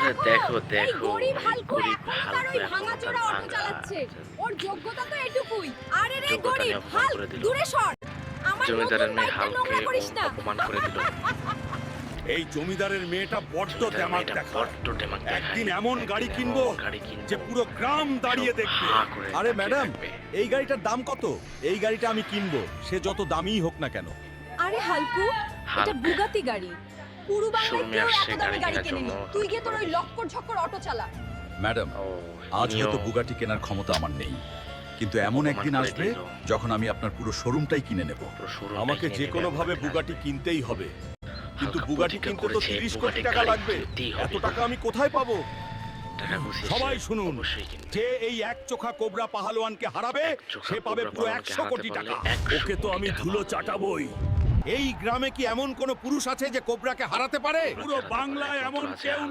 আরে দেখো এই দেখো গরিব এই হালকু গরিব এখনো তার হালকু ওই এখনো ভাঙাচোরা তার অটো চালাচ্ছে। ভাঙা ওর যোগ্যতা তো এটুকুই। আরে রে যোগ্যতা গরিব নিয়ে অপমান হাল্ক করে দিল। দূরে সর। আমার জমিদারের নতুন মেয়ে বাইকটা হালকে নোংরা করিস না। অপমান করে দিল। এই জমিদারের মেয়েটা বড্ড জমিদারের দেমাক মেয়েটা দেখায়। বড্ড দেমাক দেখায়। একদিন এমন গাড়ি একদিন কিনবো এমন গাড়ি কিনবো যে পুরো গ্রাম দাঁড়িয়ে সব দেখবে। হাঁ করে আরে তাকিয়ে ম্যাডাম, থাকবে। এই গাড়িটার দাম কত? এই গাড়িটা আমি কিনবো, সে যত দামিই হোক না কেন। আরে হালকু এটা হাল্ক। বুগাতি গাড়ি। পুরো বাংলায় শোরুমে কেউ আসছে এত দামি গাড়ি গাড়ি কেনার কেনেনি। জন্য। তুই গিয়ে তোর ওই লক্কর ঝক্কর অটো চালা। ম্যাডাম, ও, আজ ইনিও হয়তো বুগাটি কেনার ক্ষমতা আমার নেই, কিন্তু এমন অপমান একদিন করে আসবে দিল। যখন আমি আপনার পুরো শোরুমটাই কিনে নেব। পুরো শোরুমটাই আমাকে কিনে যে নেবে কোনো ভাবে একবার বুগাটি আসবে। কিনতেই হবে, কিন্তু হালকা বুগাটি প্রতিজ্ঞা কিনতে তো করেছে, 30 কোটি বুগাটি টাকা গাড়ি লাগবে। কিনতেই হবে। এত টাকা আমি কোথায় পাবো? টাকা গুছিয়ে সবাই সে শুনুন, অবশ্যই কিনবে। যে এই এক চোখা কোবরা পাহালওয়ানকে হারাবে চোখা সে পাবে কোবরা পুরো পাহালওয়ানকে 100 হারাতে কোটি পারলে টাকা। 100 ওকে তো কোটি আমি টাকা ধুলো পাবো। চাটাবই। এই গ্রামে কি এমন কোন পুরুষ আছে যে কোবরাকে হারাতে পারে? পুরো বাংলায় এমন কেউ